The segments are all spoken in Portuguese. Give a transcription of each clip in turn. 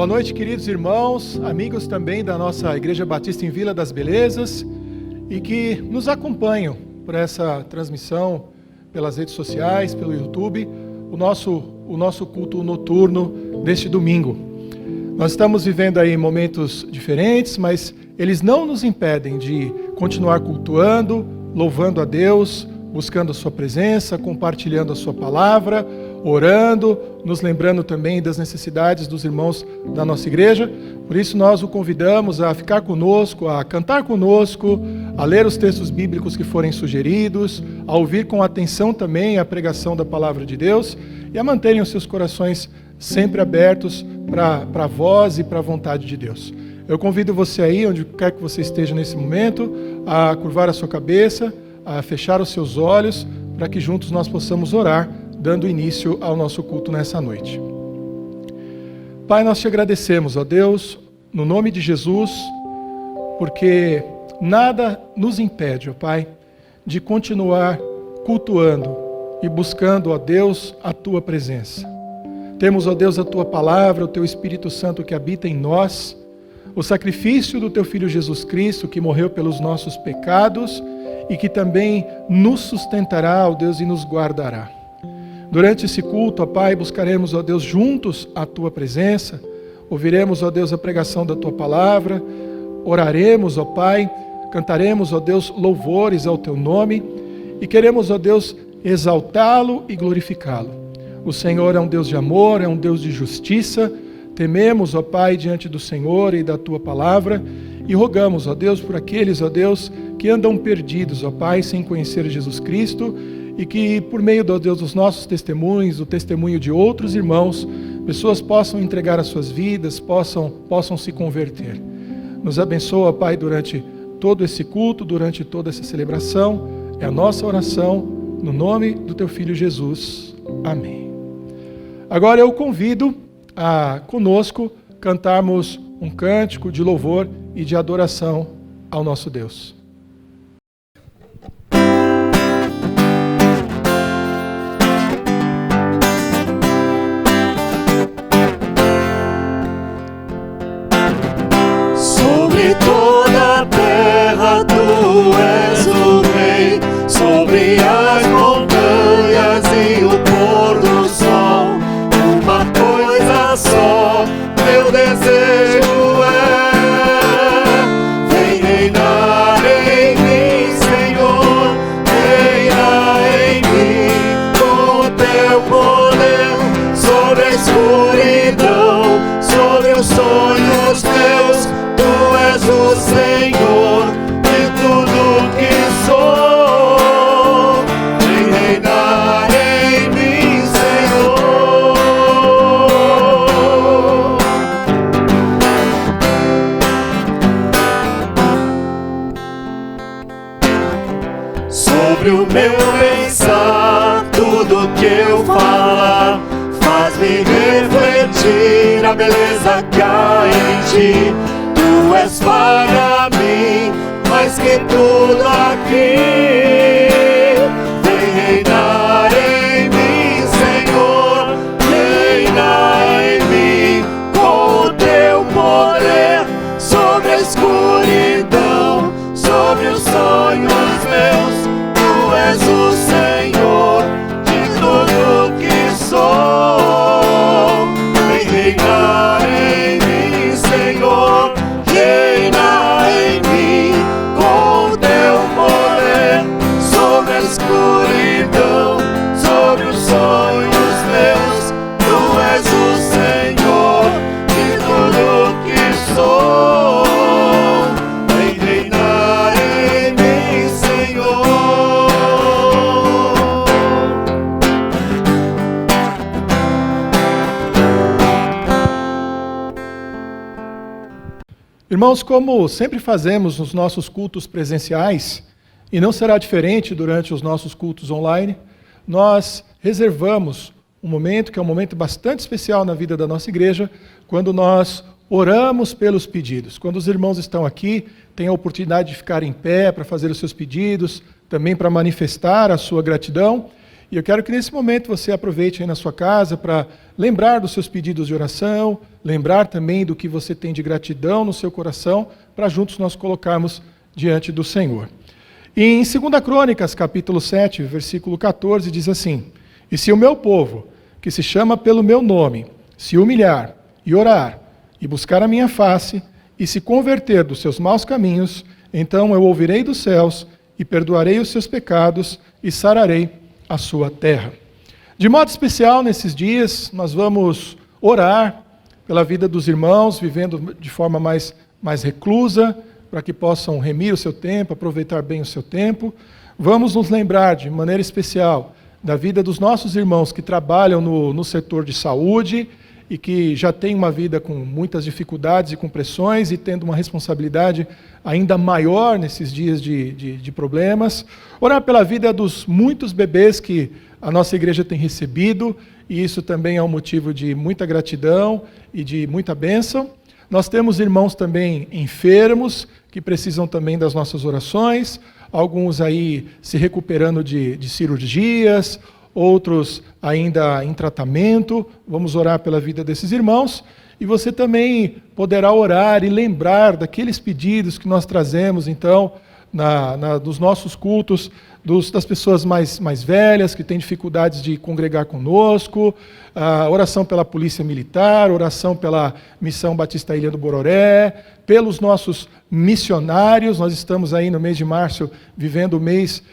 Boa noite, queridos irmãos, amigos também da nossa Igreja Batista em Vila das Belezas e que nos acompanham por essa transmissão pelas redes sociais, pelo YouTube, o nosso culto noturno deste domingo. Nós estamos vivendo aí momentos diferentes, mas eles não nos impedem de continuar cultuando, louvando a Deus, buscando a sua presença, compartilhando a sua palavra, orando, nos lembrando também das necessidades dos irmãos da nossa igreja. Por isso nós o convidamos a ficar conosco, a cantar conosco, a ler os textos bíblicos que forem sugeridos, a ouvir com atenção também a pregação da palavra de Deus e a manterem os seus corações sempre abertos para a voz e para a vontade de Deus. Eu convido você aí, onde quer que você esteja nesse momento, a curvar a sua cabeça, a fechar os seus olhos, para que juntos nós possamos orar, dando início ao nosso culto nessa noite. Pai, nós te agradecemos, ó Deus, no nome de Jesus, porque nada nos impede, ó Pai, de continuar cultuando e buscando, ó Deus, a Tua presença. Temos, ó Deus, a Tua palavra, o Teu Espírito Santo que habita em nós, o sacrifício do Teu Filho Jesus Cristo, que morreu pelos nossos pecados e que também nos sustentará, ó Deus, e nos guardará. Durante esse culto, ó Pai, buscaremos, ó Deus, juntos a Tua presença, ouviremos, ó Deus, a pregação da Tua palavra, oraremos, ó Pai, cantaremos, ó Deus, louvores ao Teu nome e queremos, ó Deus, exaltá-lo e glorificá-lo. O Senhor é um Deus de amor, é um Deus de justiça. Tememos, ó Pai, diante do Senhor e da Tua palavra e rogamos, ó Deus, por aqueles, ó Deus, que andam perdidos, ó Pai, sem conhecer Jesus Cristo e que por meio, ó Deus, dos nossos testemunhos, o testemunho de outros irmãos, pessoas possam entregar as suas vidas, possam se converter. Nos abençoa, ó Pai, durante todo esse culto, durante toda essa celebração. É a nossa oração, no nome do Teu Filho Jesus. Amém. Agora eu convido a conosco cantarmos um cântico de louvor e de adoração ao nosso Deus. Sobre toda a terra Tu és o Rei, sobre as montanhas e o pôr do sol, uma coisa só, meu desejo é: vem reinar em mim, Senhor, reina em mim, com o Teu poder, sobre a escuridão, sobre os sonhos Teus, Tu és o Senhor de tudo que sou. Vem reinar em mim, Senhor. Sobre o meu pensar, tudo que eu falar, faz-me refletir a beleza que há em Ti. Tu és para mim mais que tudo aqui. Vem reinar em mim, Senhor, reina em mim, com o Teu poder, sobre a escuridão, sobre os sonhos meus. Tu és o Senhor de tudo que sou. Vem reinar em mim, Senhor, reina em mim, com o Teu poder, sobre a escuridão, sobre os sonhos meus. Tu és o Senhor de tudo que sou. Vem reinar em mim, Senhor. Irmãos, como sempre fazemos nos nossos cultos presenciais, e não será diferente durante os nossos cultos online, nós reservamos um momento que é um momento bastante especial na vida da nossa igreja, quando nós oramos pelos pedidos. Quando os irmãos estão aqui, têm a oportunidade de ficar em pé para fazer os seus pedidos, também para manifestar a sua gratidão. E eu quero que nesse momento você aproveite aí na sua casa para lembrar dos seus pedidos de oração, lembrar também do que você tem de gratidão no seu coração, para juntos nós colocarmos diante do Senhor. E em 2 Crônicas, capítulo 7, versículo 14, diz assim: E se o meu povo, que se chama pelo meu nome, se humilhar e orar, e buscar a minha face, e se converter dos seus maus caminhos, então eu ouvirei dos céus, e perdoarei os seus pecados, e sararei a sua terra. De modo especial, nesses dias, nós vamos orar pela vida dos irmãos, vivendo de forma mais reclusa, para que possam remir o seu tempo, aproveitar bem o seu tempo. Vamos nos lembrar de maneira especial da vida dos nossos irmãos que trabalham no setor de saúde e que já têm uma vida com muitas dificuldades e com pressões e tendo uma responsabilidade ainda maior nesses dias de problemas. Orar pela vida dos muitos bebês que a nossa igreja tem recebido, e isso também é um motivo de muita gratidão e de muita bênção. Nós temos irmãos também enfermos, que precisam também das nossas orações, alguns aí se recuperando de cirurgias, outros ainda em tratamento. Vamos orar pela vida desses irmãos. E você também poderá orar e lembrar daqueles pedidos que nós trazemos, então, dos nossos cultos, das pessoas mais velhas que têm dificuldades de congregar conosco, oração pela Polícia Militar, oração pela Missão Batista Ilha do Bororé, pelos nossos missionários. Nós estamos aí no mês de março vivendo o mês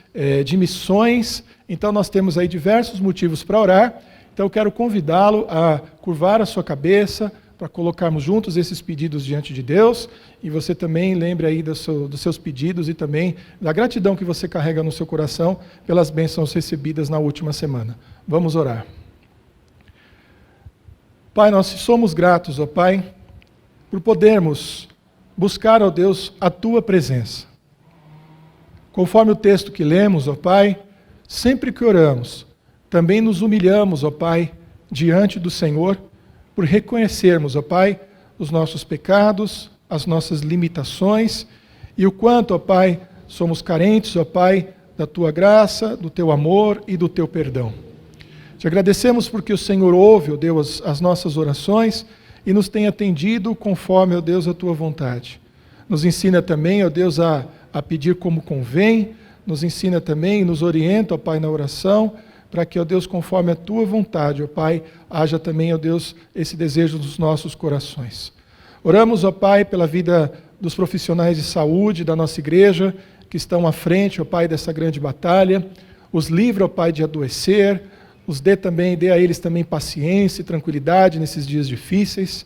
de missões, então nós temos aí diversos motivos para orar. Então eu quero convidá-lo a curvar a sua cabeça, para colocarmos juntos esses pedidos diante de Deus, e você também lembre aí dos seus pedidos e também da gratidão que você carrega no seu coração pelas bênçãos recebidas na última semana. Vamos orar. Pai, nós somos gratos, ó Pai, por podermos buscar, ó Deus, a Tua presença. Conforme o texto que lemos, ó Pai, sempre que oramos, também nos humilhamos, ó Pai, diante do Senhor, por reconhecermos, ó Pai, os nossos pecados, as nossas limitações e o quanto, ó Pai, somos carentes, ó Pai, da Tua graça, do Teu amor e do Teu perdão. Te agradecemos porque o Senhor ouve, ó Deus, as nossas orações e nos tem atendido conforme, ó Deus, a Tua vontade. Nos ensina também, ó Deus, a pedir como convém, nos ensina também, nos orienta, ó Pai, na oração, para que, ó Deus, conforme a Tua vontade, ó Pai, haja também, ó Deus, esse desejo dos nossos corações. Oramos, ó Pai, pela vida dos profissionais de saúde da nossa igreja, que estão à frente, ó Pai, dessa grande batalha. Os livre, ó Pai, de adoecer, dê a eles também paciência e tranquilidade nesses dias difíceis.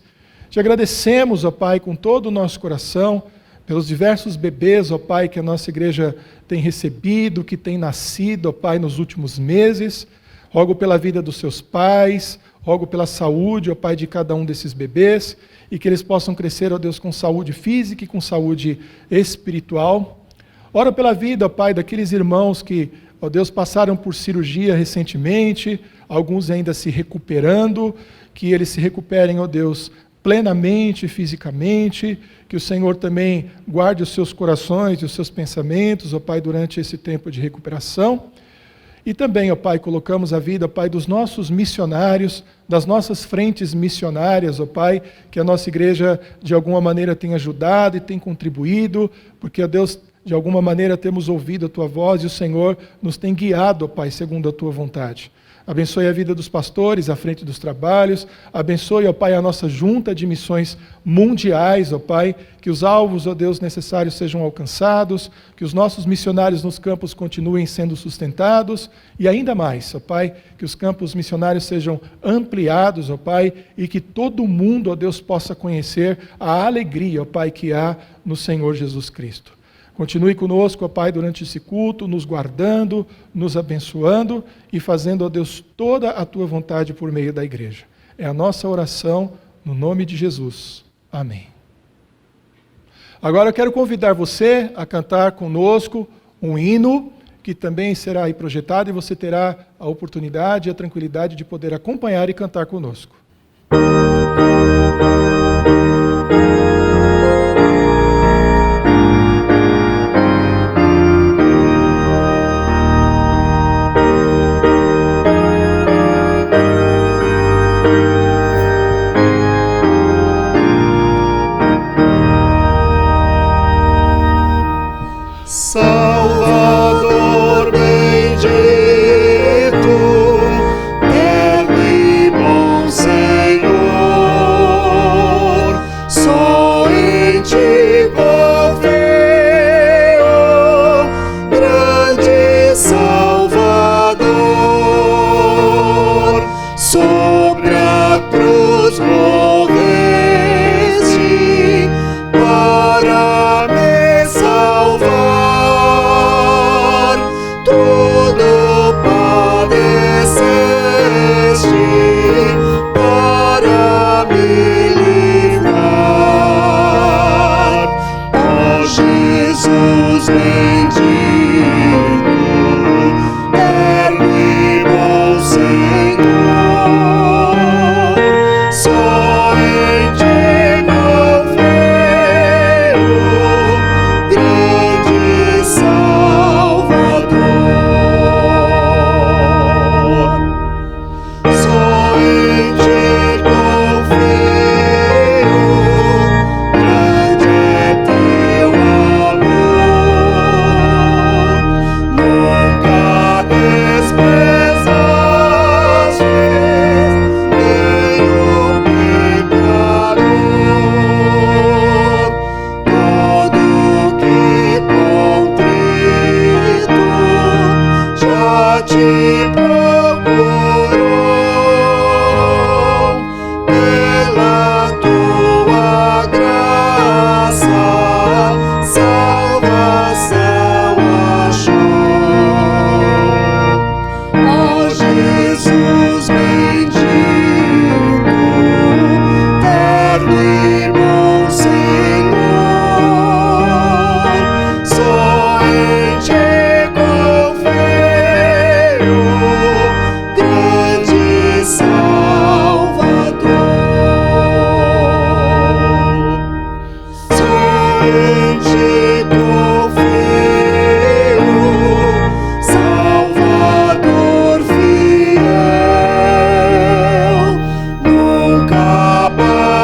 Te agradecemos, ó Pai, com todo o nosso coração, pelos diversos bebês, ó Pai, que a nossa igreja tem recebido, que tem nascido, ó Pai, nos últimos meses. Rogo pela vida dos seus pais, rogo pela saúde, ó Pai, de cada um desses bebês, e que eles possam crescer, ó Deus, com saúde física e com saúde espiritual. Oro pela vida, ó Pai, daqueles irmãos que, ó Deus, passaram por cirurgia recentemente, alguns ainda se recuperando, que eles se recuperem, ó Deus, plenamente, fisicamente, que o Senhor também guarde os seus corações e os seus pensamentos, ó Pai, durante esse tempo de recuperação. E também, ó Pai, colocamos a vida, ó Pai, dos nossos missionários, das nossas frentes missionárias, ó Pai, que a nossa igreja de alguma maneira tem ajudado e tem contribuído, porque, ó Deus, de alguma maneira temos ouvido a Tua voz e o Senhor nos tem guiado, ó Pai, segundo a Tua vontade. Abençoe a vida dos pastores à frente dos trabalhos. Abençoe, ó Pai, a nossa junta de missões mundiais, ó Pai, que os alvos, ó Deus, necessários sejam alcançados, que os nossos missionários nos campos continuem sendo sustentados e ainda mais, ó Pai, que os campos missionários sejam ampliados, ó Pai, e que todo mundo, ó Deus, possa conhecer a alegria, ó Pai, que há no Senhor Jesus Cristo. Continue conosco, ó Pai, durante esse culto, nos guardando, nos abençoando e fazendo, ó Deus, toda a Tua vontade por meio da igreja. É a nossa oração, no nome de Jesus. Amém. Agora eu quero convidar você a cantar conosco um hino que também será aí projetado e você terá a oportunidade e a tranquilidade de poder acompanhar e cantar conosco. Jesus bendito, terno e bom Senhor, só em Ti confio, grande Salvador. Só em Ti confio, grande é Teu amor. Nunca desprezaste nenhum pecador. Todo que contrito já Te procurou, pela Tua graça salvação achou. Ó Jesus bendito, terno e bom Senhor, só em Ti confio, grande Salvador. Só em Ti confio, Salvador fiel. Nunca abandonaste,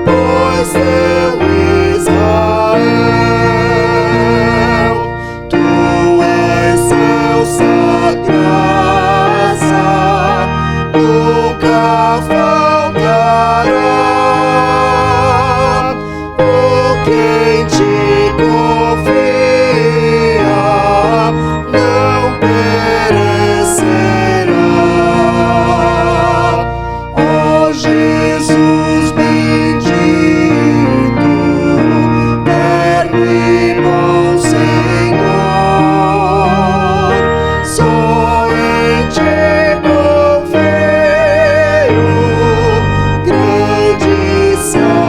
pois Teu Israel. Tua excelsa graça nunca faltará. O que em Ti confia não perecerá. Ó Jesus bendito, terno e bom Senhor, só em Ti confio, grande Salvador.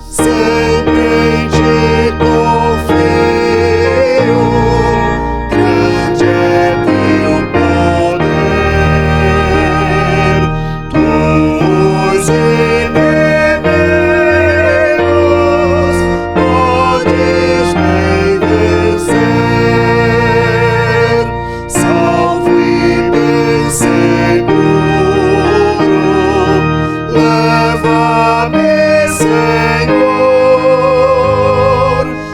Sempre em Ti confio, grande é Teu poder. Tus inimigos podes bem vencer. Salvo e bem seguro, leva-me, Senhor,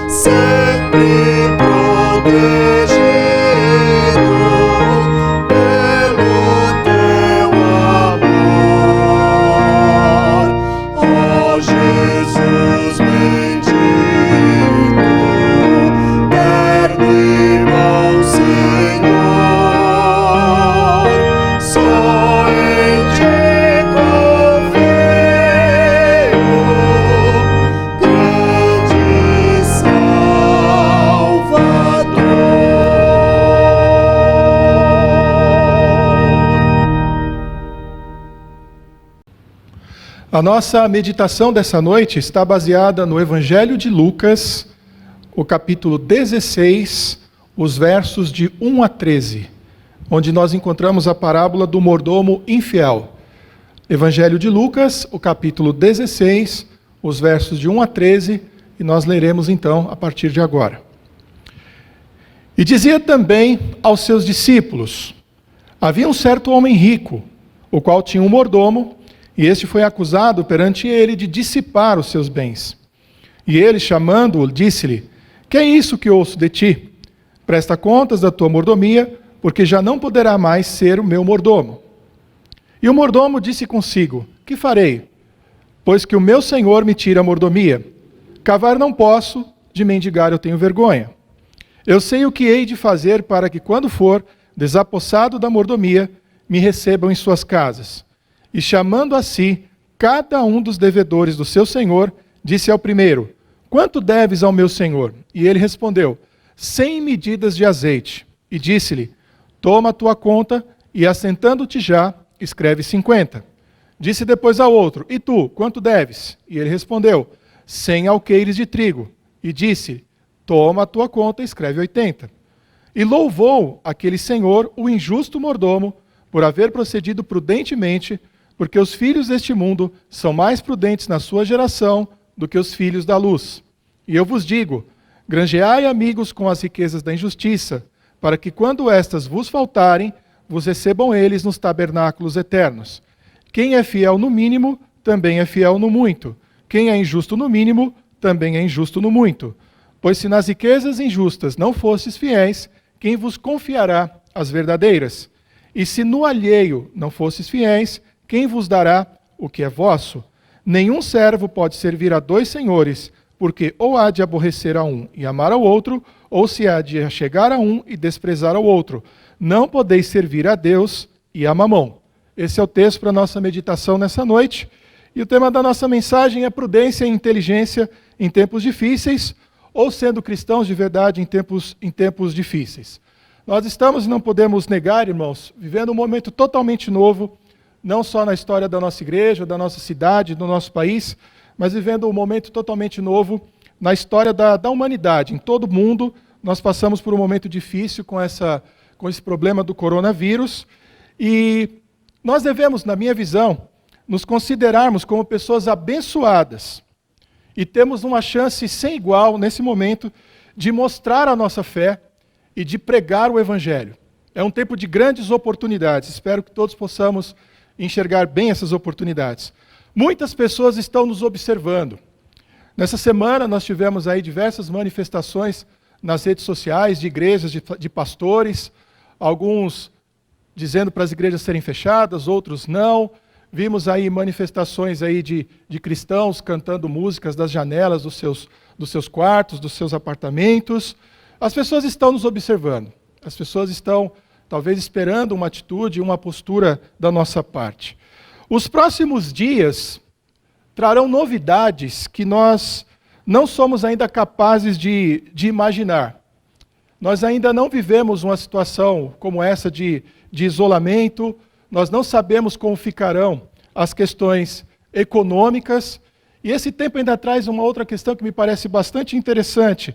sempre protegido pelo Teu amor. Ó Jesus bendito, terno e bom Senhor, só em Ti confio, grande Salvador. A nossa meditação dessa noite está baseada no Evangelho de Lucas, o capítulo 16, os versos de 1 a 13, onde nós encontramos a parábola do mordomo infiel. Evangelho de Lucas, o capítulo 16, os versos de 1 a 13, e nós leremos então a partir de agora. E dizia também aos seus discípulos: havia um certo homem rico, o qual tinha um mordomo, e este foi acusado perante ele de dissipar os seus bens. E ele, chamando-o, disse-lhe: que é isso que ouço de ti? Presta contas da tua mordomia, porque já não poderá mais ser o meu mordomo. E o mordomo disse consigo: que farei? Pois que o meu senhor me tira a mordomia. Cavar não posso, de mendigar eu tenho vergonha. Eu sei o que hei de fazer para que, quando for desapossado da mordomia, me recebam em suas casas. E chamando a si cada um dos devedores do seu senhor, disse ao primeiro: quanto deves ao meu senhor? E ele respondeu: 100 medidas de azeite. E disse-lhe: toma a tua conta, e assentando-te já, escreve 50. Disse depois ao outro: e tu, quanto deves? E ele respondeu: 100 alqueires de trigo. E disse: toma a tua conta e escreve 80. E louvou aquele senhor, o injusto mordomo, por haver procedido prudentemente, porque os filhos deste mundo são mais prudentes na sua geração do que os filhos da luz. E eu vos digo: granjeai amigos com as riquezas da injustiça, para que quando estas vos faltarem, vos recebam eles nos tabernáculos eternos. Quem é fiel no mínimo, também é fiel no muito. Quem é injusto no mínimo, também é injusto no muito. Pois se nas riquezas injustas não fostes fiéis, quem vos confiará as verdadeiras? E se no alheio não fostes fiéis, quem vos dará o que é vosso? Nenhum servo pode servir a 2 senhores, porque ou há de aborrecer a um e amar ao outro, ou se há de chegar a um e desprezar ao outro. Não podeis servir a Deus e a Mamom. Esse é o texto para a nossa meditação nessa noite. E o tema da nossa mensagem é prudência e inteligência em tempos difíceis, ou sendo cristãos de verdade em tempos difíceis. Nós estamos, e não podemos negar, irmãos, vivendo um momento totalmente novo, não só na história da nossa igreja, da nossa cidade, do nosso país, mas vivendo um momento totalmente novo na história da humanidade. Em todo o mundo, nós passamos por um momento difícil com esse problema do coronavírus, e nós devemos, na minha visão, nos considerarmos como pessoas abençoadas e temos uma chance sem igual, nesse momento, de mostrar a nossa fé e de pregar o Evangelho. É um tempo de grandes oportunidades. Espero que todos possamos enxergar bem essas oportunidades. Muitas pessoas estão nos observando. Nessa semana nós tivemos aí diversas manifestações nas redes sociais de igrejas, de pastores, alguns dizendo para as igrejas serem fechadas, outros não. Vimos aí manifestações aí de cristãos cantando músicas das janelas dos seus quartos, dos seus apartamentos. As pessoas estão nos observando. As pessoas estão talvez esperando uma atitude, uma postura da nossa parte. Os próximos dias trarão novidades que nós não somos ainda capazes de imaginar. Nós ainda não vivemos uma situação como essa de isolamento, nós não sabemos como ficarão as questões econômicas, e esse tempo ainda traz uma outra questão que me parece bastante interessante.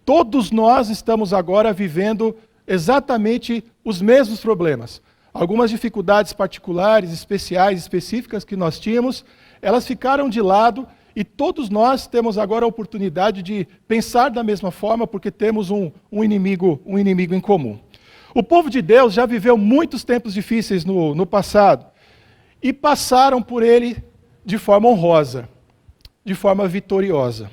Todos nós estamos agora vivendo exatamente os mesmos problemas. Algumas dificuldades particulares, especiais, específicas que nós tínhamos, elas ficaram de lado e todos nós temos agora a oportunidade de pensar da mesma forma porque temos um inimigo em comum. O povo de Deus já viveu muitos tempos difíceis no passado e passaram por ele de forma honrosa, de forma vitoriosa.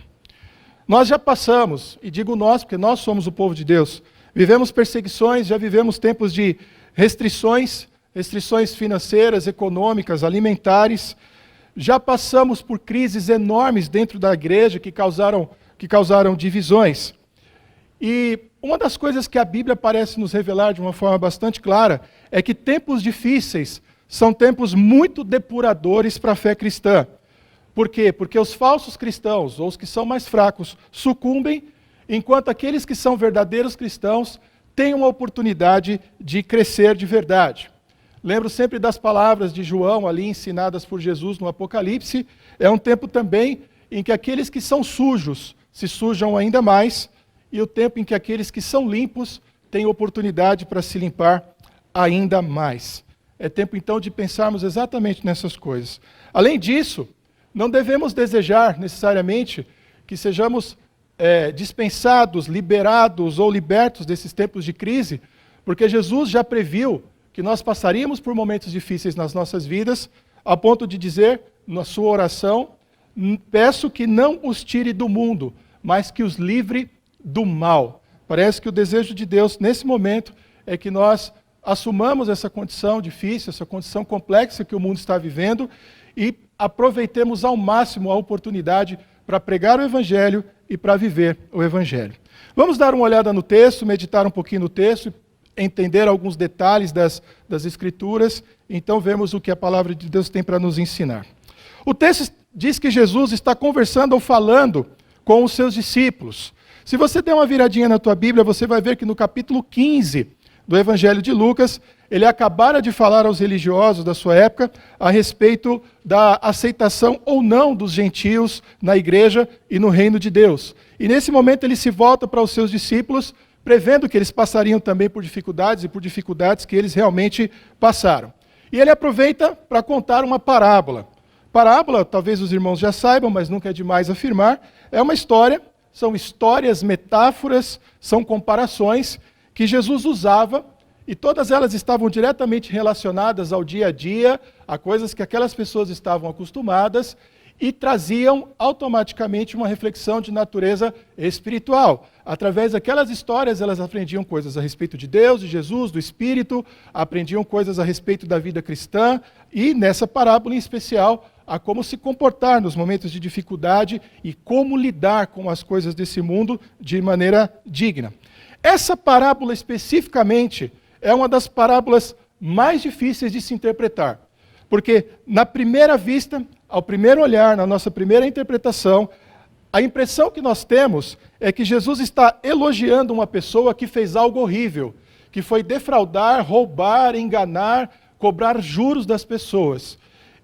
Nós já passamos, e digo nós porque nós somos o povo de Deus, vivemos perseguições, já vivemos tempos de restrições financeiras, econômicas, alimentares, já passamos por crises enormes dentro da igreja que causaram divisões. E uma das coisas que a Bíblia parece nos revelar de uma forma bastante clara é que tempos difíceis são tempos muito depuradores para a fé cristã. Por quê? Porque os falsos cristãos, ou os que são mais fracos, sucumbem, enquanto aqueles que são verdadeiros cristãos têm uma oportunidade de crescer de verdade. Lembro sempre das palavras de João ali ensinadas por Jesus no Apocalipse. É um tempo também em que aqueles que são sujos se sujam ainda mais, e o tempo em que aqueles que são limpos têm oportunidade para se limpar ainda mais. É tempo então de pensarmos exatamente nessas coisas. Além disso, não devemos desejar necessariamente que sejamos dispensados, liberados ou libertos desses tempos de crise, porque Jesus já previu que nós passaríamos por momentos difíceis nas nossas vidas, a ponto de dizer na sua oração: peço que não os tire do mundo, mas que os livre do mal. Parece que o desejo de Deus nesse momento é que nós assumamos essa condição difícil, essa condição complexa que o mundo está vivendo e aproveitemos ao máximo a oportunidade para pregar o Evangelho e para viver o Evangelho. Vamos dar uma olhada no texto, meditar um pouquinho no texto, entender alguns detalhes das Escrituras, então vemos o que a palavra de Deus tem para nos ensinar. O texto diz que Jesus está conversando ou falando com os seus discípulos. Se você der uma viradinha na tua Bíblia, você vai ver que no capítulo 15, do Evangelho de Lucas, ele acabara de falar aos religiosos da sua época a respeito da aceitação ou não dos gentios na igreja e no reino de Deus. E nesse momento ele se volta para os seus discípulos, prevendo que eles passariam também por dificuldades e por dificuldades que eles realmente passaram. E ele aproveita para contar uma parábola. Parábola, talvez os irmãos já saibam, mas nunca é demais afirmar, é uma história, são histórias, metáforas, são comparações que Jesus usava e todas elas estavam diretamente relacionadas ao dia a dia, a coisas que aquelas pessoas estavam acostumadas e traziam automaticamente uma reflexão de natureza espiritual. Através daquelas histórias, elas aprendiam coisas a respeito de Deus, de Jesus, do Espírito, aprendiam coisas a respeito da vida cristã e, nessa parábola em especial, a como se comportar nos momentos de dificuldade e como lidar com as coisas desse mundo de maneira digna. Essa parábola especificamente é uma das parábolas mais difíceis de se interpretar, porque na primeira vista, ao primeiro olhar, na nossa primeira interpretação, a impressão que nós temos é que Jesus está elogiando uma pessoa que fez algo horrível, que foi defraudar, roubar, enganar, cobrar juros das pessoas.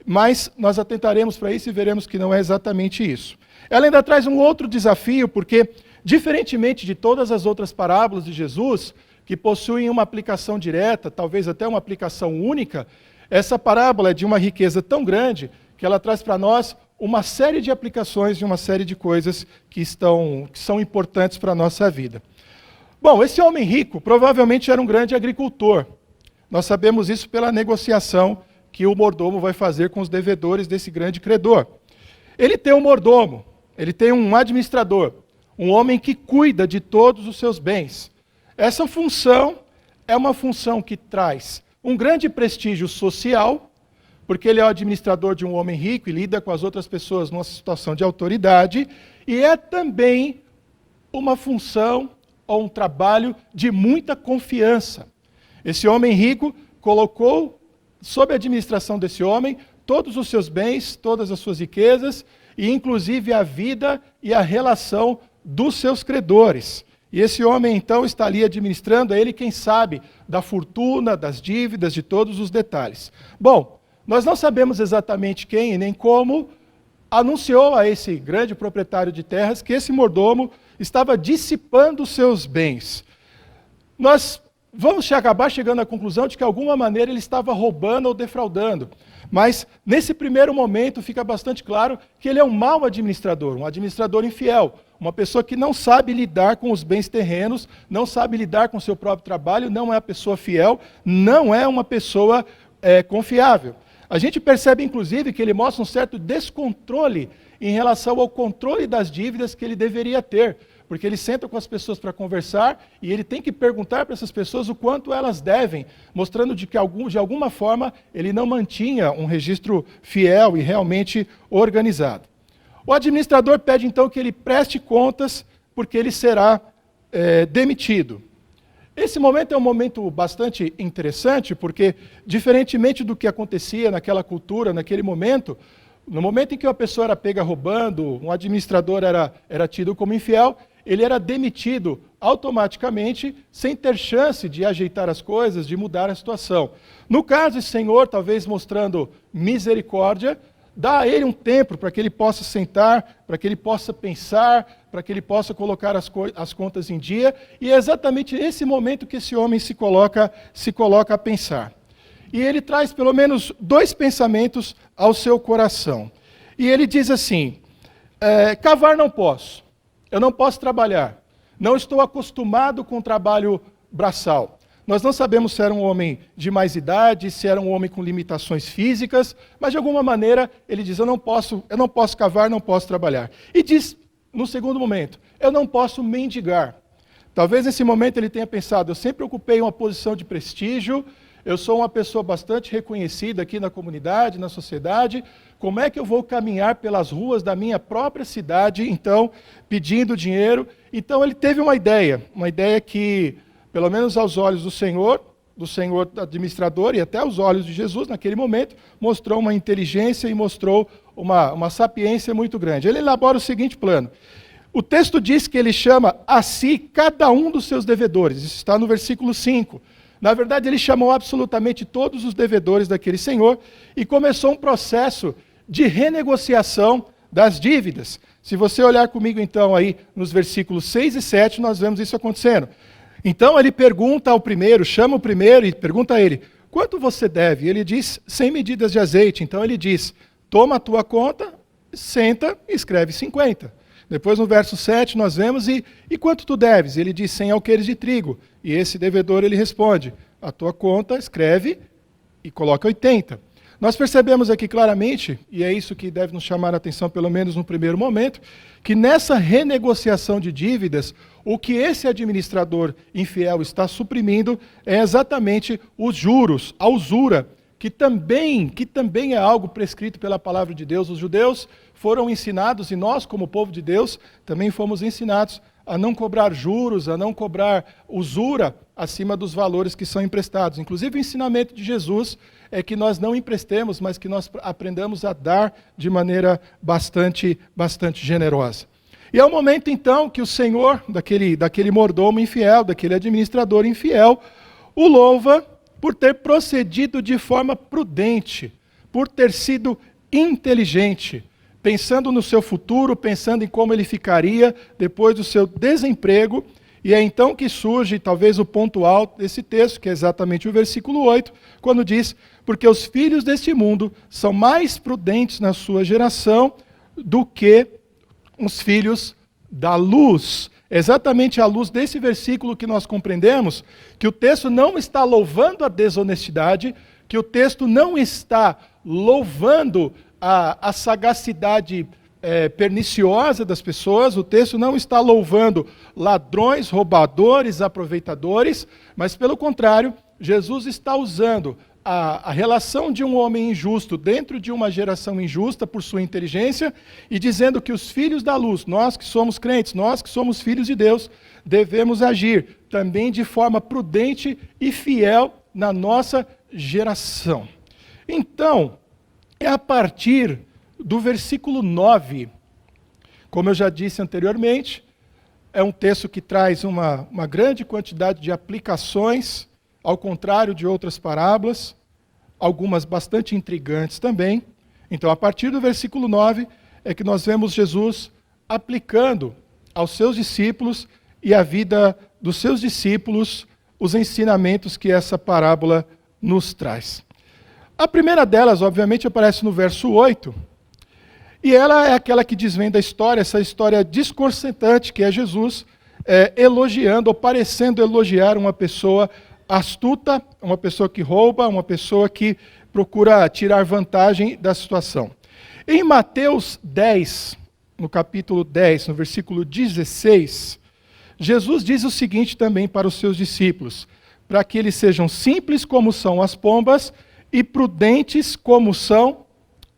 Mas nós atentaremos para isso e veremos que não é exatamente isso. Ela ainda traz um outro desafio, porque, diferentemente de todas as outras parábolas de Jesus, que possuem uma aplicação direta, talvez até uma aplicação única, essa parábola é de uma riqueza tão grande que ela traz para nós uma série de aplicações de uma série de coisas que são importantes para a nossa vida. Bom, esse homem rico provavelmente era um grande agricultor. Nós sabemos isso pela negociação que o mordomo vai fazer com os devedores desse grande credor. Ele tem um mordomo, ele tem um administrador, um homem que cuida de todos os seus bens. Essa função é uma função que traz um grande prestígio social, porque ele é o administrador de um homem rico e lida com as outras pessoas numa situação de autoridade, e é também uma função ou um trabalho de muita confiança. Esse homem rico colocou sob a administração desse homem todos os seus bens, todas as suas riquezas, e inclusive a vida e a relação dos seus credores. E esse homem, então, está ali administrando, é ele quem sabe da fortuna, das dívidas, de todos os detalhes. Bom, nós não sabemos exatamente quem e nem como anunciou a esse grande proprietário de terras que esse mordomo estava dissipando os seus bens. Nós vamos acabar chegando à conclusão de que, de alguma maneira, ele estava roubando ou defraudando. Mas, nesse primeiro momento, fica bastante claro que ele é um mau administrador, um administrador infiel, uma pessoa que não sabe lidar com os bens terrenos, não sabe lidar com o seu próprio trabalho, não é uma pessoa fiel, não é uma pessoa confiável. A gente percebe, inclusive, que ele mostra um certo descontrole em relação ao controle das dívidas que ele deveria ter, porque ele senta com as pessoas para conversar e ele tem que perguntar para essas pessoas o quanto elas devem, mostrando de que de alguma forma ele não mantinha um registro fiel e realmente organizado. O administrador pede então que ele preste contas porque ele será demitido. Esse momento é um momento bastante interessante porque, diferentemente do que acontecia naquela cultura, naquele momento, no momento em que uma pessoa era pega roubando, um administrador era tido como infiel, ele era demitido automaticamente, sem ter chance de ajeitar as coisas, de mudar a situação. No caso, esse senhor, talvez mostrando misericórdia, dá a ele um tempo para que ele possa sentar, para que ele possa pensar, para que ele possa colocar as contas em dia, e é exatamente nesse momento que esse homem se coloca a pensar. E ele traz pelo menos 2 pensamentos ao seu coração. E ele diz assim, cavar não posso, eu não posso trabalhar, não estou acostumado com o trabalho braçal. Nós não sabemos se era um homem de mais idade, se era um homem com limitações físicas, mas de alguma maneira ele diz, eu não posso cavar, não posso trabalhar. E diz, no segundo momento, eu não posso mendigar. Talvez nesse momento ele tenha pensado, eu sempre ocupei uma posição de prestígio, eu sou uma pessoa bastante reconhecida aqui na comunidade, na sociedade, como é que eu vou caminhar pelas ruas da minha própria cidade, então, pedindo dinheiro? Então ele teve uma ideia que, pelo menos aos olhos do Senhor administrador e até aos olhos de Jesus, naquele momento, mostrou uma inteligência e mostrou uma sapiência muito grande. Ele elabora o seguinte plano. O texto diz que ele chama a si cada um dos seus devedores. Isso está no versículo 5. Na verdade, ele chamou absolutamente todos os devedores daquele senhor e começou um processo de renegociação das dívidas. Se você olhar comigo então aí nos versículos 6 e 7, nós vemos isso acontecendo. Então ele pergunta ao primeiro, chama o primeiro e pergunta a ele, quanto você deve? Ele diz 100 medidas de azeite. Então ele diz, toma a tua conta, senta e escreve 50. Depois no verso 7 nós vemos, e quanto tu deves? Ele diz 100 alqueires de trigo. E esse devedor ele responde, a tua conta escreve e coloca 80. Nós percebemos aqui claramente, e é isso que deve nos chamar a atenção pelo menos no primeiro momento, que nessa renegociação de dívidas, o que esse administrador infiel está suprimindo é exatamente os juros, a usura, que também é algo prescrito pela palavra de Deus. Os judeus foram ensinados, e nós, como povo de Deus, também fomos ensinados a não cobrar juros, a não cobrar usura acima dos valores que são emprestados. Inclusive, o ensinamento de Jesus é que nós não emprestemos, mas que nós aprendamos a dar de maneira bastante generosa. E é o momento, então, que o Senhor, daquele mordomo infiel, daquele administrador infiel, o louva por ter procedido de forma prudente, por ter sido inteligente, pensando no seu futuro, pensando em como ele ficaria depois do seu desemprego. E é então que surge talvez o ponto alto desse texto, que é exatamente o versículo 8, quando diz, porque os filhos deste mundo são mais prudentes na sua geração do que os filhos da luz. É exatamente à luz desse versículo que nós compreendemos que o texto não está louvando a desonestidade, que o texto não está louvando a sagacidade perniciosa das pessoas, o texto não está louvando ladrões, roubadores, aproveitadores, mas pelo contrário, Jesus está usando a relação de um homem injusto dentro de uma geração injusta por sua inteligência e dizendo que os filhos da luz, nós que somos crentes, nós que somos filhos de Deus, devemos agir também de forma prudente e fiel na nossa geração. Então, é a partir do versículo 9, como eu já disse anteriormente, é um texto que traz uma grande quantidade de aplicações, ao contrário de outras parábolas, algumas bastante intrigantes também. Então, a partir do versículo 9, é que nós vemos Jesus aplicando aos seus discípulos e à vida dos seus discípulos os ensinamentos que essa parábola nos traz. A primeira delas, obviamente, aparece no verso 8, e ela é aquela que desvenda a história, essa história desconcertante que é Jesus elogiando, ou parecendo elogiar uma pessoa astuta, uma pessoa que rouba, uma pessoa que procura tirar vantagem da situação. Em Mateus 10, no capítulo 10, no versículo 16, Jesus diz o seguinte também para os seus discípulos, para que eles sejam simples como são as pombas e prudentes como são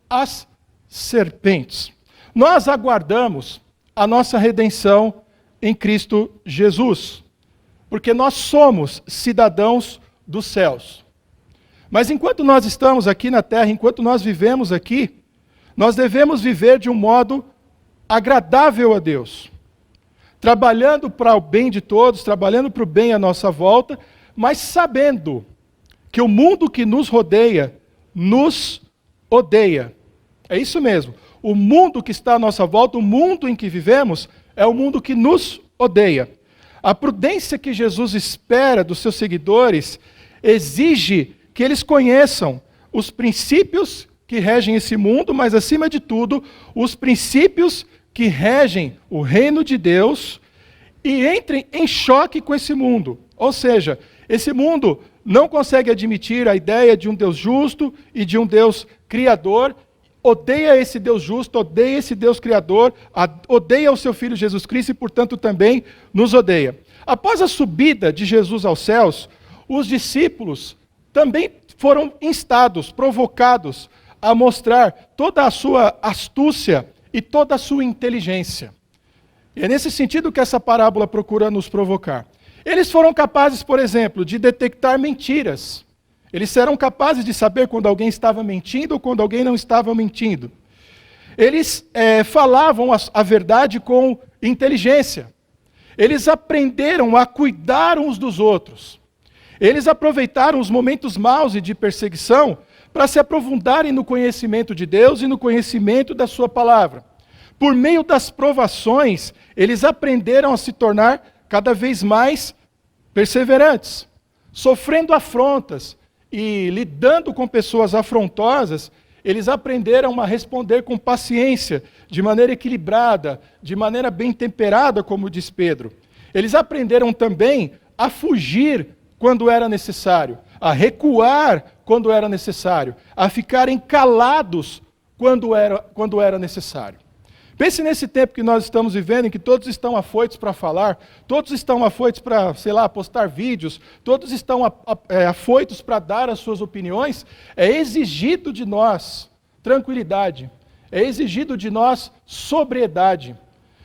as serpentes. Nós aguardamos a nossa redenção em Cristo Jesus, porque nós somos cidadãos dos céus. Mas enquanto nós estamos aqui na terra, enquanto nós vivemos aqui, nós devemos viver de um modo agradável a Deus, trabalhando para o bem de todos, trabalhando para o bem à nossa volta, mas sabendo que o mundo que nos rodeia nos odeia. É isso mesmo. O mundo que está à nossa volta, o mundo em que vivemos, é o mundo que nos odeia. A prudência que Jesus espera dos seus seguidores exige que eles conheçam os princípios que regem esse mundo, mas, acima de tudo, os princípios que regem o reino de Deus e entrem em choque com esse mundo. Ou seja, esse mundo não consegue admitir a ideia de um Deus justo e de um Deus criador, odeia esse Deus justo, odeia esse Deus criador, odeia o seu Filho Jesus Cristo e, portanto, também nos odeia. Após a subida de Jesus aos céus, os discípulos também foram instados, provocados a mostrar toda a sua astúcia e toda a sua inteligência. E é nesse sentido que essa parábola procura nos provocar. Eles foram capazes, por exemplo, de detectar mentiras. Eles eram capazes de saber quando alguém estava mentindo ou quando alguém não estava mentindo. Eles falavam a verdade com inteligência. Eles aprenderam a cuidar uns dos outros. Eles aproveitaram os momentos maus e de perseguição para se aprofundarem no conhecimento de Deus e no conhecimento da sua palavra. Por meio das provações, eles aprenderam a se tornar cada vez mais perseverantes, sofrendo afrontas e lidando com pessoas afrontosas. Eles aprenderam a responder com paciência, de maneira equilibrada, de maneira bem temperada, como diz Pedro. Eles aprenderam também a fugir quando era necessário, a recuar quando era necessário, a ficarem calados quando era necessário. Pense nesse tempo que nós estamos vivendo, em que todos estão afoitos para falar, todos estão afoitos para, postar vídeos, todos estão afoitos para dar as suas opiniões. É exigido de nós tranquilidade, é exigido de nós sobriedade.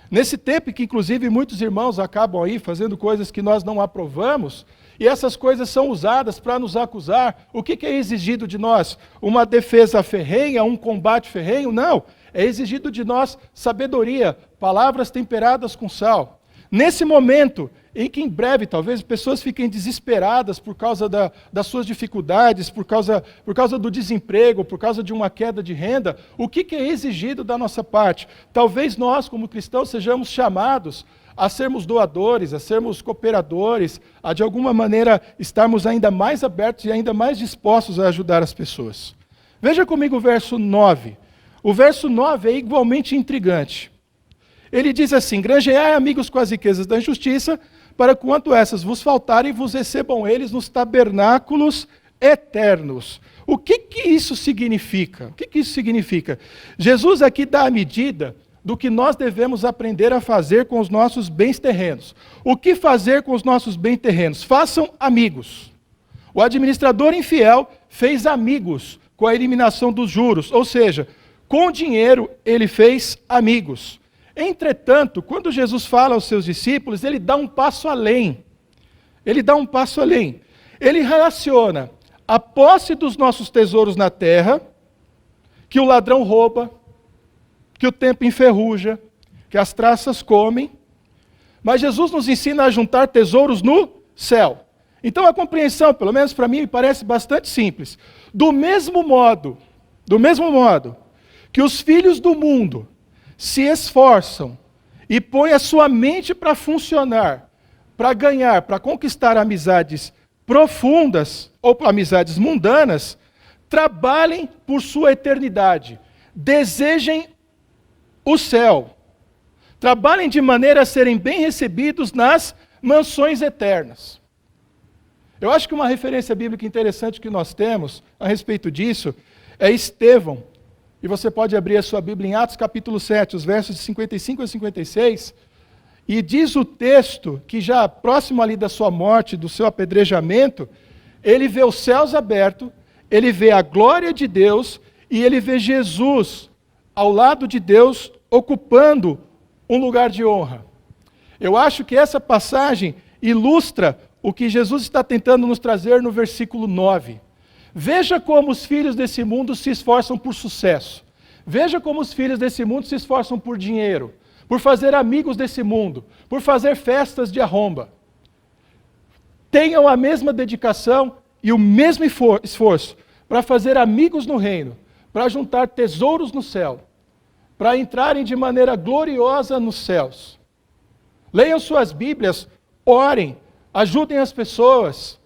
Nesse tempo que, inclusive, muitos irmãos acabam aí fazendo coisas que nós não aprovamos, e essas coisas são usadas para nos acusar, o que é exigido de nós? Uma defesa ferrenha, um combate ferrenho? Não. É exigido de nós sabedoria, palavras temperadas com sal. Nesse momento, em que em breve talvez pessoas fiquem desesperadas por causa das suas dificuldades, por causa do desemprego, por causa de uma queda de renda, o que é exigido da nossa parte? Talvez nós, como cristãos, sejamos chamados a sermos doadores, a sermos cooperadores, a de alguma maneira estarmos ainda mais abertos e ainda mais dispostos a ajudar as pessoas. Veja comigo o verso 9. O verso 9 é igualmente intrigante. Ele diz assim: granjeai amigos com as riquezas da injustiça, para quanto essas vos faltarem, vos recebam eles nos tabernáculos eternos. O que isso significa? O que isso significa? Jesus aqui dá a medida do que nós devemos aprender a fazer com os nossos bens terrenos. O que fazer com os nossos bens terrenos? Façam amigos. O administrador infiel fez amigos com a eliminação dos juros, ou seja, com o dinheiro ele fez amigos. Entretanto, quando Jesus fala aos seus discípulos, ele dá um passo além. Ele dá um passo além. Ele relaciona a posse dos nossos tesouros na terra, que o ladrão rouba, que o tempo enferruja, que as traças comem, mas Jesus nos ensina a juntar tesouros no céu. Então a compreensão, pelo menos para mim, me parece bastante simples. Do mesmo modo que os filhos do mundo se esforçam e põem a sua mente para funcionar, para ganhar, para conquistar amizades profundas ou amizades mundanas, trabalhem por sua eternidade, desejem o céu, trabalhem de maneira a serem bem recebidos nas mansões eternas. Eu acho que uma referência bíblica interessante que nós temos a respeito disso é Estevão. E você pode abrir a sua Bíblia em Atos capítulo 7, os versos de 55 a 56, e diz o texto que já próximo ali da sua morte, do seu apedrejamento, ele vê os céus abertos, ele vê a glória de Deus e ele vê Jesus ao lado de Deus ocupando um lugar de honra. Eu acho que essa passagem ilustra o que Jesus está tentando nos trazer no versículo 9. Veja como os filhos desse mundo se esforçam por sucesso. Veja como os filhos desse mundo se esforçam por dinheiro, por fazer amigos desse mundo, por fazer festas de arromba. Tenham a mesma dedicação e o mesmo esforço para fazer amigos no reino, para juntar tesouros no céu, para entrarem de maneira gloriosa nos céus. Leiam suas Bíblias, orem, ajudem as pessoas.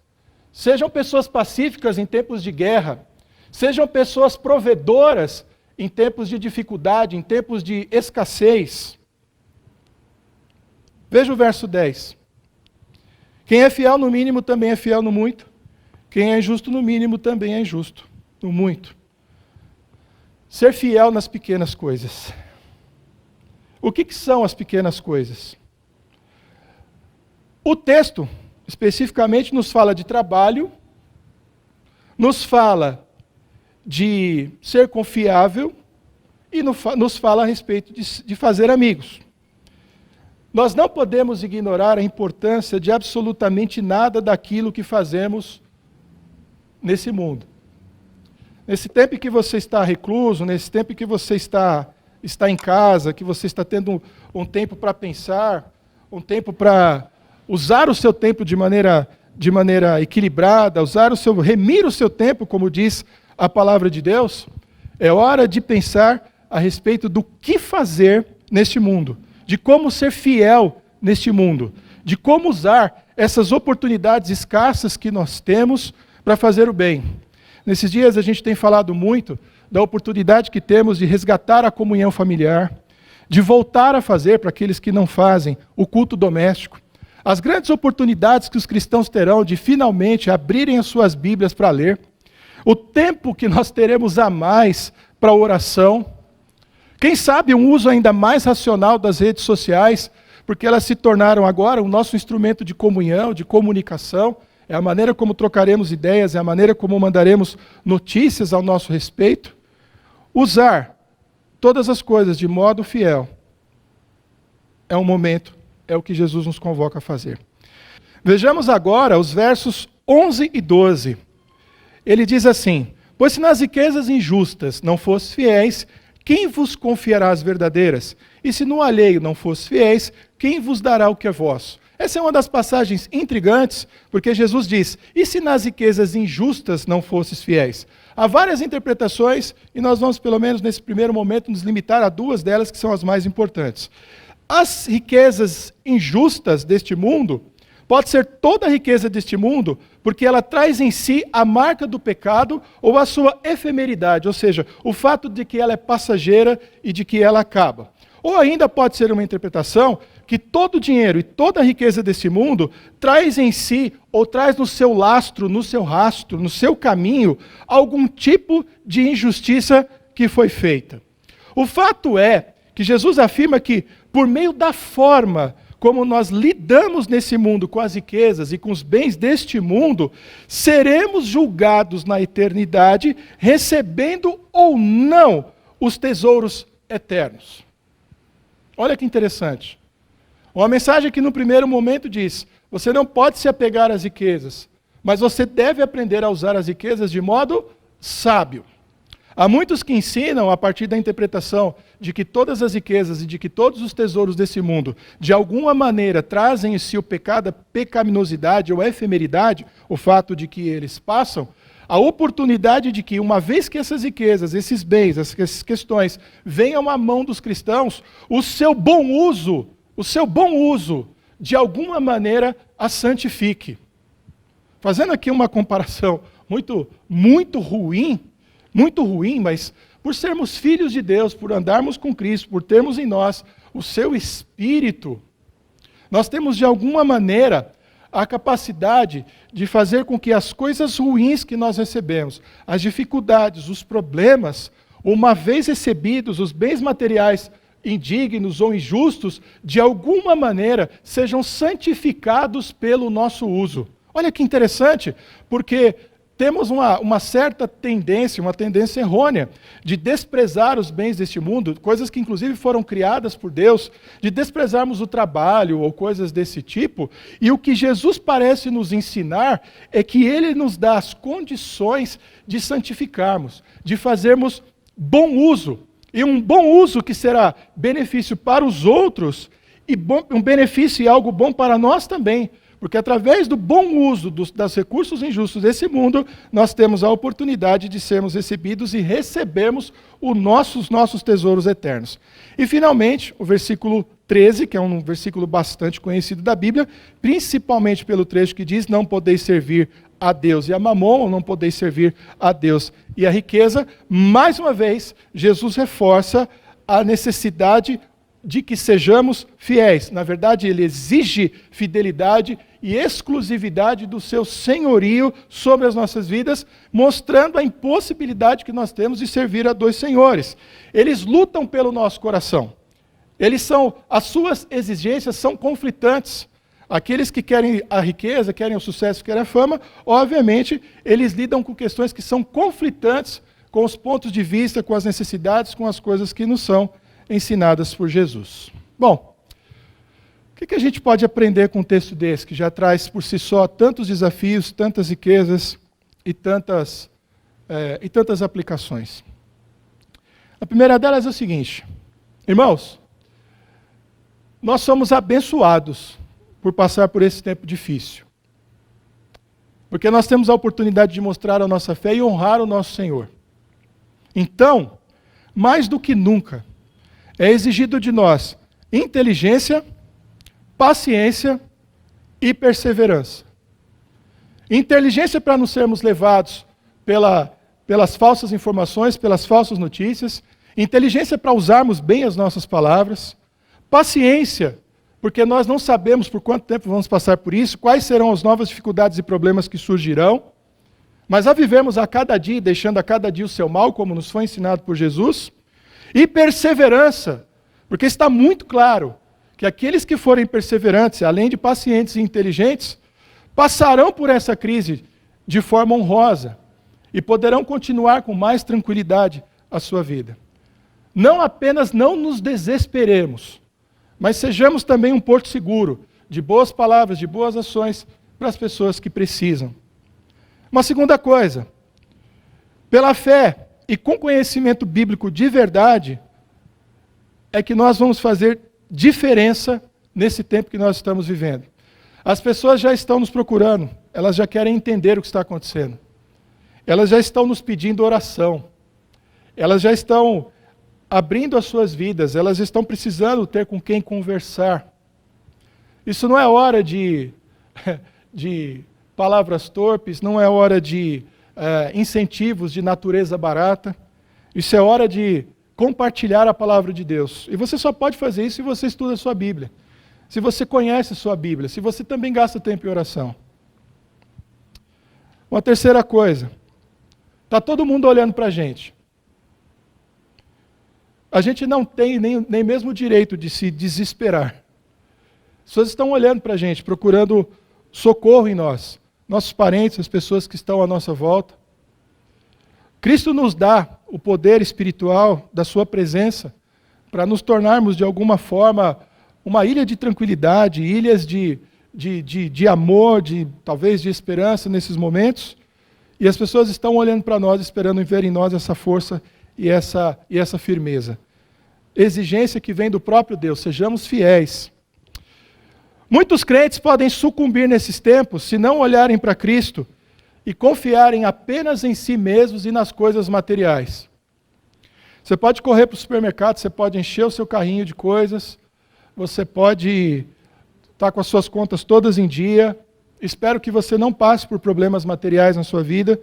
Sejam pessoas pacíficas em tempos de guerra. Sejam pessoas provedoras em tempos de dificuldade, em tempos de escassez. Veja o verso 10. Quem é fiel no mínimo também é fiel no muito. Quem é injusto no mínimo também é injusto no muito. Ser fiel nas pequenas coisas. O que são as pequenas coisas? O texto especificamente nos fala de trabalho, nos fala de ser confiável e nos fala a respeito de fazer amigos. Nós não podemos ignorar a importância de absolutamente nada daquilo que fazemos nesse mundo. Nesse tempo em que você está recluso, nesse tempo em que você está em casa, que você está tendo um tempo para pensar, um tempo para usar o seu tempo de maneira de maneira equilibrada, remir o seu tempo, como diz a palavra de Deus, é hora de pensar a respeito do que fazer neste mundo, de como ser fiel neste mundo, de como usar essas oportunidades escassas que nós temos para fazer o bem. Nesses dias a gente tem falado muito da oportunidade que temos de resgatar a comunhão familiar, de voltar a fazer, para aqueles que não fazem, o culto doméstico. As grandes oportunidades que os cristãos terão de finalmente abrirem as suas Bíblias para ler. O tempo que nós teremos a mais para a oração. Quem sabe um uso ainda mais racional das redes sociais, porque elas se tornaram agora o nosso instrumento de comunhão, de comunicação. É a maneira como trocaremos ideias, é a maneira como mandaremos notícias ao nosso respeito. Usar todas as coisas de modo fiel é um momento, é o que Jesus nos convoca a fazer. Vejamos agora os versos 11 e 12. Ele diz assim: pois se nas riquezas injustas não fosses fiéis, quem vos confiará as verdadeiras? E se no alheio não fosses fiéis, quem vos dará o que é vosso? Essa é uma das passagens intrigantes, porque Jesus diz: e se nas riquezas injustas não fosses fiéis? Há várias interpretações, e nós vamos, pelo menos nesse primeiro momento, nos limitar a duas delas, que são as mais importantes. As riquezas injustas deste mundo, pode ser toda a riqueza deste mundo, porque ela traz em si a marca do pecado ou a sua efemeridade, ou seja, o fato de que ela é passageira e de que ela acaba. Ou ainda pode ser uma interpretação que todo o dinheiro e toda a riqueza desse mundo traz em si, ou traz no seu lastro, no seu rastro, no seu caminho, algum tipo de injustiça que foi feita. O fato é que Jesus afirma que, por meio da forma como nós lidamos nesse mundo com as riquezas e com os bens deste mundo, seremos julgados na eternidade, recebendo ou não os tesouros eternos. Olha que interessante. Uma mensagem que no primeiro momento diz: você não pode se apegar às riquezas, mas você deve aprender a usar as riquezas de modo sábio. Há muitos que ensinam, a partir da interpretação de que todas as riquezas e de que todos os tesouros desse mundo, de alguma maneira, trazem em si o pecado, a pecaminosidade ou a efemeridade, o fato de que eles passam, a oportunidade de que, uma vez que essas riquezas, esses bens, essas questões venham à mão dos cristãos, o seu bom uso, de alguma maneira, a santifique. Fazendo aqui uma comparação muito ruim, mas por sermos filhos de Deus, por andarmos com Cristo, por termos em nós o seu Espírito, nós temos de alguma maneira a capacidade de fazer com que as coisas ruins que nós recebemos, as dificuldades, os problemas, uma vez recebidos, os bens materiais indignos ou injustos, de alguma maneira sejam santificados pelo nosso uso. Olha que interessante, porque temos uma certa tendência, uma tendência errônea, de desprezar os bens deste mundo, coisas que inclusive foram criadas por Deus, de desprezarmos o trabalho ou coisas desse tipo, e o que Jesus parece nos ensinar é que Ele nos dá as condições de santificarmos, de fazermos bom uso, e um bom uso que será benefício para os outros, e um benefício e algo bom para nós também. Porque através do bom uso dos recursos injustos desse mundo, nós temos a oportunidade de sermos recebidos e recebermos os nossos tesouros eternos. E finalmente, o versículo 13, que é um versículo bastante conhecido da Bíblia, principalmente pelo trecho que diz: não podeis servir a Deus e a mamon, ou não podeis servir a Deus e a riqueza. Mais uma vez, Jesus reforça a necessidade de que sejamos fiéis. Na verdade, ele exige fidelidade e exclusividade do seu senhorio sobre as nossas vidas, mostrando a impossibilidade que nós temos de servir a dois senhores. Eles lutam pelo nosso coração. As suas exigências são conflitantes. Aqueles que querem a riqueza, querem o sucesso, querem a fama, obviamente, eles lidam com questões que são conflitantes com os pontos de vista, com as necessidades, com as coisas que nos são ensinadas por Jesus. Bom, o que a gente pode aprender com um texto desse, que já traz por si só tantos desafios, tantas riquezas e tantas aplicações? A primeira delas é o seguinte: irmãos, nós somos abençoados por passar por esse tempo difícil. Porque nós temos a oportunidade de mostrar a nossa fé e honrar o nosso Senhor. Então, mais do que nunca, é exigido de nós inteligência, paciência e perseverança. Inteligência para não sermos levados pelas falsas informações, pelas falsas notícias. Inteligência para usarmos bem as nossas palavras. Paciência, porque nós não sabemos por quanto tempo vamos passar por isso, quais serão as novas dificuldades e problemas que surgirão. Mas a vivemos a cada dia, deixando a cada dia o seu mal, como nos foi ensinado por Jesus. E perseverança, porque está muito claro que aqueles que forem perseverantes, além de pacientes e inteligentes, passarão por essa crise de forma honrosa e poderão continuar com mais tranquilidade a sua vida. Não apenas não nos desesperemos, mas sejamos também um porto seguro de boas palavras, de boas ações para as pessoas que precisam. Uma segunda coisa, pela fé e com conhecimento bíblico de verdade, é que nós vamos fazer diferença nesse tempo que nós estamos vivendo. As pessoas já estão nos procurando, elas já querem entender o que está acontecendo. Elas já estão nos pedindo oração. Elas já estão abrindo as suas vidas, elas estão precisando ter com quem conversar. Isso não é hora de palavras torpes, não é hora de incentivos de natureza barata. Isso é hora de compartilhar a palavra de Deus. E você só pode fazer isso se você estuda a sua Bíblia. Se você conhece a sua Bíblia, se você também gasta tempo em oração. Uma terceira coisa, está todo mundo olhando para a gente. A gente não tem nem mesmo o direito de se desesperar. As pessoas estão olhando para a gente, procurando socorro em nós. Nossos parentes, as pessoas que estão à nossa volta. Cristo nos dá o poder espiritual da sua presença para nos tornarmos, de alguma forma, uma ilha de tranquilidade, ilhas de amor, talvez de esperança nesses momentos. E as pessoas estão olhando para nós, esperando ver em nós essa força e essa firmeza. Exigência que vem do próprio Deus, sejamos fiéis. Muitos crentes podem sucumbir nesses tempos se não olharem para Cristo e confiarem apenas em si mesmos e nas coisas materiais. Você pode correr para o supermercado, você pode encher o seu carrinho de coisas, você pode estar com as suas contas todas em dia. Espero que você não passe por problemas materiais na sua vida,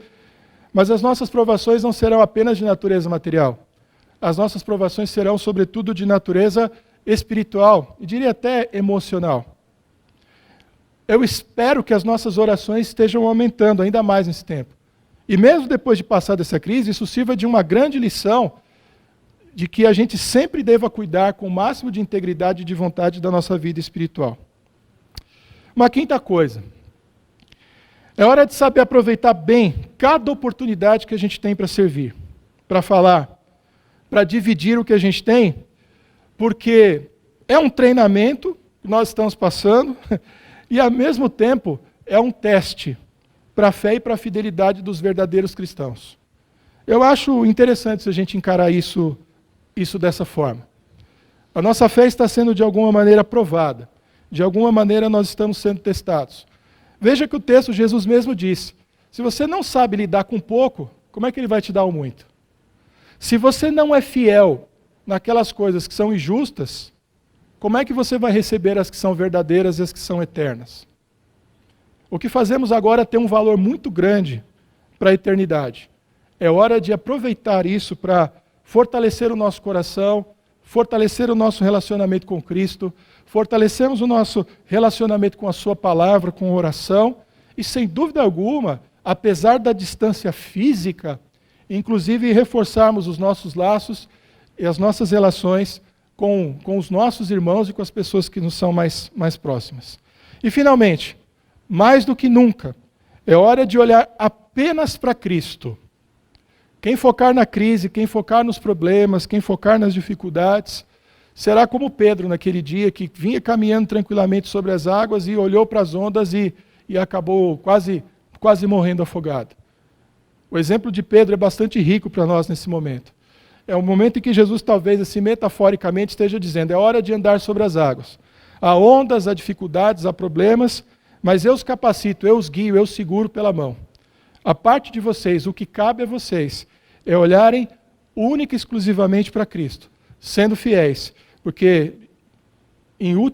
mas as nossas provações não serão apenas de natureza material. As nossas provações serão, sobretudo, de natureza espiritual, e diria até emocional. Eu espero que as nossas orações estejam aumentando ainda mais nesse tempo. E mesmo depois de passar dessa crise, isso sirva de uma grande lição de que a gente sempre deva cuidar com o máximo de integridade e de vontade da nossa vida espiritual. Uma quinta coisa. É hora de saber aproveitar bem cada oportunidade que a gente tem para servir, para falar, para dividir o que a gente tem, porque é um treinamento que nós estamos passando e, ao mesmo tempo, é um teste para a fé e para a fidelidade dos verdadeiros cristãos. Eu acho interessante se a gente encarar isso dessa forma. A nossa fé está sendo, de alguma maneira, provada. De alguma maneira, nós estamos sendo testados. Veja que o texto, Jesus mesmo disse, se você não sabe lidar com pouco, como é que ele vai te dar o muito? Se você não é fiel naquelas coisas que são injustas, como é que você vai receber as que são verdadeiras e as que são eternas? O que fazemos agora tem um valor muito grande para a eternidade. É hora de aproveitar isso para fortalecer o nosso coração, fortalecer o nosso relacionamento com Cristo, fortalecemos o nosso relacionamento com a sua palavra, com a oração, e sem dúvida alguma, apesar da distância física, inclusive reforçarmos os nossos laços e as nossas relações com os nossos irmãos e com as pessoas que nos são mais próximas. E finalmente, mais do que nunca, é hora de olhar apenas para Cristo. Quem focar na crise, quem focar nos problemas, quem focar nas dificuldades, será como Pedro naquele dia que vinha caminhando tranquilamente sobre as águas e olhou para as ondas e acabou quase morrendo afogado. O exemplo de Pedro é bastante rico para nós nesse momento. É um momento em que Jesus talvez assim metaforicamente esteja dizendo, é hora de andar sobre as águas. Há ondas, há dificuldades, há problemas, mas eu os capacito, eu os guio, eu os seguro pela mão. A parte de vocês, o que cabe a vocês, é olharem única e exclusivamente para Cristo, sendo fiéis, porque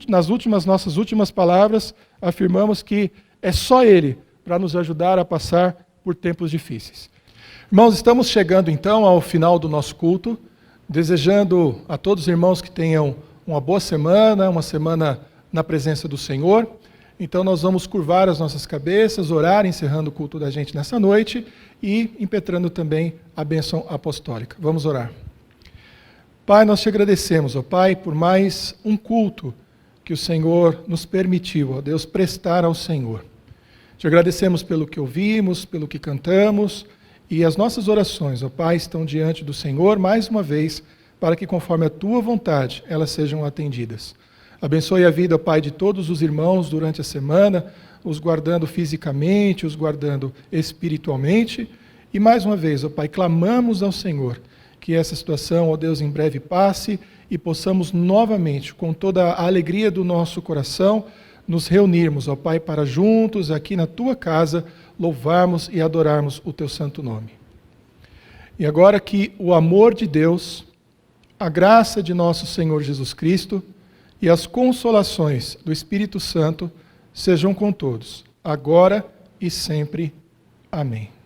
nas nossas últimas palavras, afirmamos que é só Ele para nos ajudar a passar por tempos difíceis. Irmãos, estamos chegando então ao final do nosso culto, desejando a todos os irmãos que tenham uma boa semana, uma semana na presença do Senhor. Então nós vamos curvar as nossas cabeças, orar, encerrando o culto da gente nessa noite e impetrando também a bênção apostólica. Vamos orar. Pai, nós te agradecemos, ó Pai, por mais um culto que o Senhor nos permitiu, ó Deus, prestar ao Senhor. Te agradecemos pelo que ouvimos, pelo que cantamos, e as nossas orações, ó Pai, estão diante do Senhor mais uma vez, para que conforme a Tua vontade, elas sejam atendidas. Abençoe a vida, ó Pai, de todos os irmãos durante a semana, os guardando fisicamente, os guardando espiritualmente, e mais uma vez, ó Pai, clamamos ao Senhor, que essa situação, ó Deus, em breve passe, e possamos novamente, com toda a alegria do nosso coração, nos reunirmos, ó Pai, para juntos, aqui na Tua casa, louvarmos e adorarmos o Teu santo nome. E agora que o amor de Deus, a graça de nosso Senhor Jesus Cristo e as consolações do Espírito Santo sejam com todos, agora e sempre. Amém.